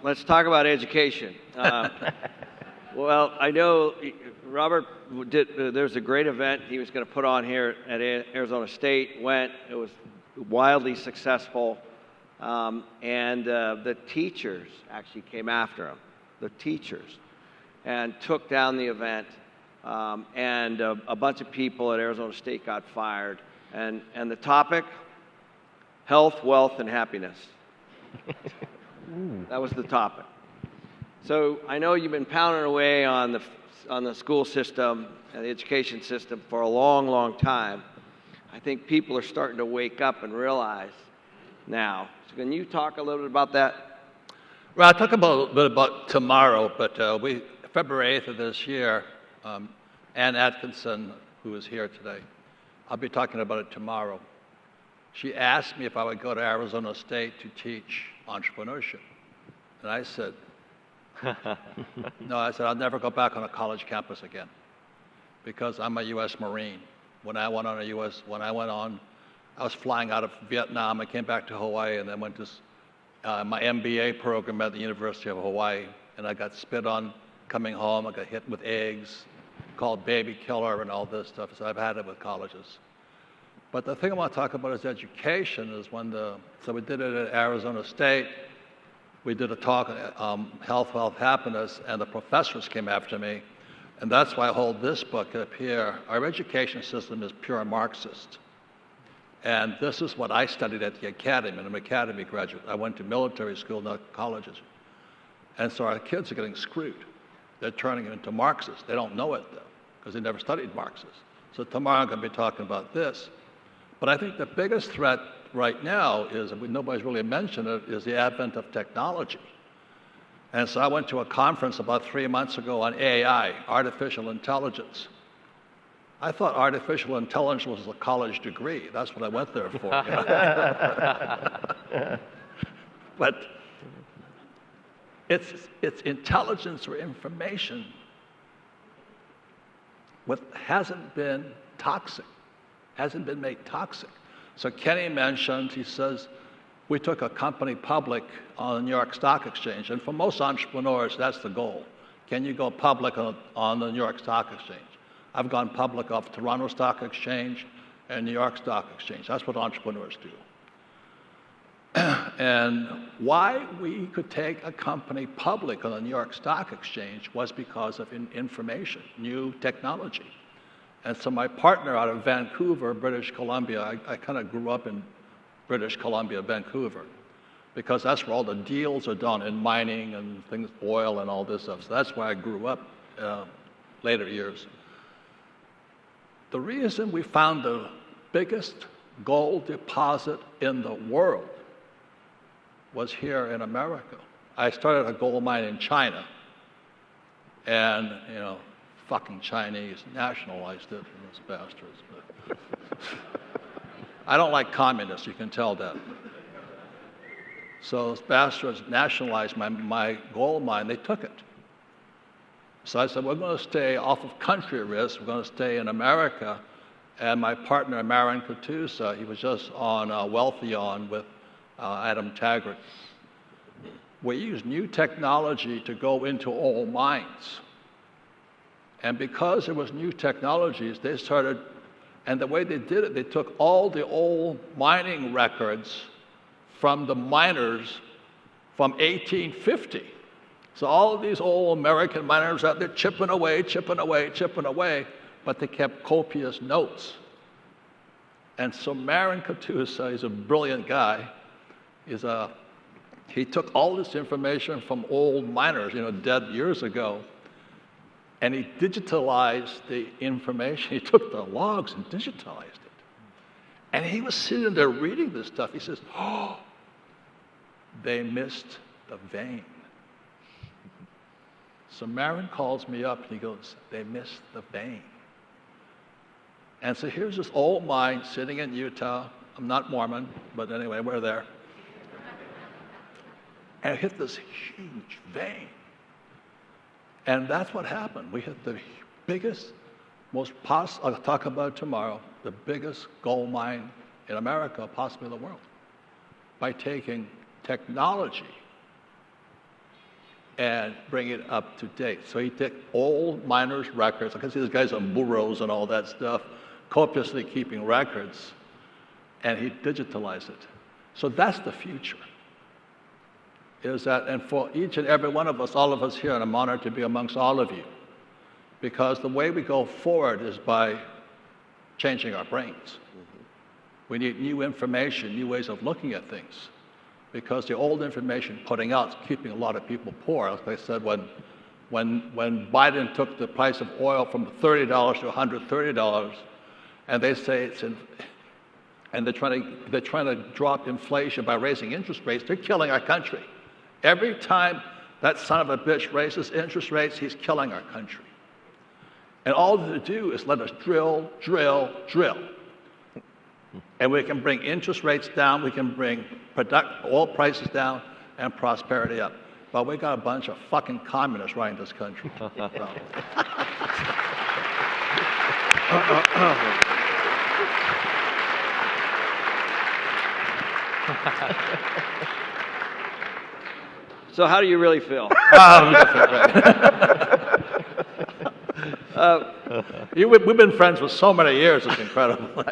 let's talk about education. Well, I know Robert there's a great event he was going to put on here at Arizona State. It was wildly successful, and the teachers actually came after him. The teachers, and took down the event, and a bunch of people at Arizona State got fired. And the topic: health, wealth, and happiness. That was the topic. So I know you've been pounding away on the school system and the education system for a long, long time. I think people are starting to wake up and realize now. So can you talk a little bit about that? Well, I'll talk a little bit about tomorrow, but February 8th of this year, Ann Atkinson, who is here today, I'll be talking about it tomorrow. She asked me if I would go to Arizona State to teach entrepreneurship. And I said, no, I said, I'll never go back on a college campus again because I'm a U.S. Marine. I was flying out of Vietnam. I came back to Hawaii and then went to my MBA program at the University of Hawaii. And I got spit on coming home. I got hit with eggs, called baby killer and all this stuff. So I've had it with colleges. But the thing I want to talk about is education. So we did it at Arizona State. We did a talk on health, wealth, happiness, and the professors came after me. And that's why I hold this book up here. Our education system is pure Marxist. And this is what I studied at the academy. I'm an academy graduate. I went to military school, not colleges. And so our kids are getting screwed. They're turning into Marxists. They don't know it, though, because they never studied Marxist. So tomorrow I'm going to be talking about this. But I think the biggest threat right now is, and nobody's really mentioned it, is the advent of technology. And so I went to a conference about 3 months ago on AI, artificial intelligence. I thought artificial intelligence was a college degree. That's what I went there for. But it's intelligence or information what hasn't been toxic, hasn't been made toxic. So Kenny mentioned, he says, we took a company public on the New York Stock Exchange. And for most entrepreneurs, that's the goal. Can you go public on the New York Stock Exchange? I've gone public off Toronto Stock Exchange and New York Stock Exchange. That's what entrepreneurs do. And why we could take a company public on the New York Stock Exchange was because of information, new technology. And so my partner out of Vancouver, British Columbia, I kind of grew up in British Columbia, Vancouver, because that's where all the deals are done in mining and things, oil and all this stuff. So that's where I grew up later years. The reason we found the biggest gold deposit in the world was here in America. I started a gold mine in China, and fucking Chinese nationalized it, those bastards. But I don't like communists, you can tell that. So those bastards nationalized my gold mine, they took it. So I said, we're going to stay off of country risk, we're going to stay in America. And my partner, Marin Katusa, he was just on Wealthy On with Adam Taggart. We used new technology to go into old mines. And because there was new technologies, they started, and the way they did it, they took all the old mining records from the miners from 1850. So all of these old American miners out there chipping away, but they kept copious notes. And so Marin Katusa, he's a brilliant guy, he took all this information from old miners, dead years ago, and he digitalized the information. He took the logs and digitalized it. And he was sitting there reading this stuff. He says, oh, they missed the vein. So Marin calls me up and he goes, they missed the vein. And so here's this old mine sitting in Utah. I'm not Mormon, but anyway, we're there. And it hit this huge vein. And that's what happened. We hit the biggest, I'll talk about it tomorrow, the biggest gold mine in America, possibly in the world, by taking technology and bring it up to date. So he took old miners' records. I can see these guys on bureaus and all that stuff, copiously keeping records, and he digitalized it. So that's the future. Is that, and for each and every one of us, all of us here, and I'm honored to be amongst all of you, because the way we go forward is by changing our brains. We need new information, new ways of looking at things, because the old information putting out is keeping a lot of people poor. Like I said, when Biden took the price of oil from $30 to $130, and they say it's in, and they're trying to drop inflation by raising interest rates, they're killing our country. Every time that son of a bitch raises interest rates, he's killing our country. And all they do is let us drill, drill, drill. And we can bring interest rates down, we can bring oil prices down, and prosperity up. But we got a bunch of fucking communists running this country. So how do you really feel? We've been friends for so many years, it's incredible.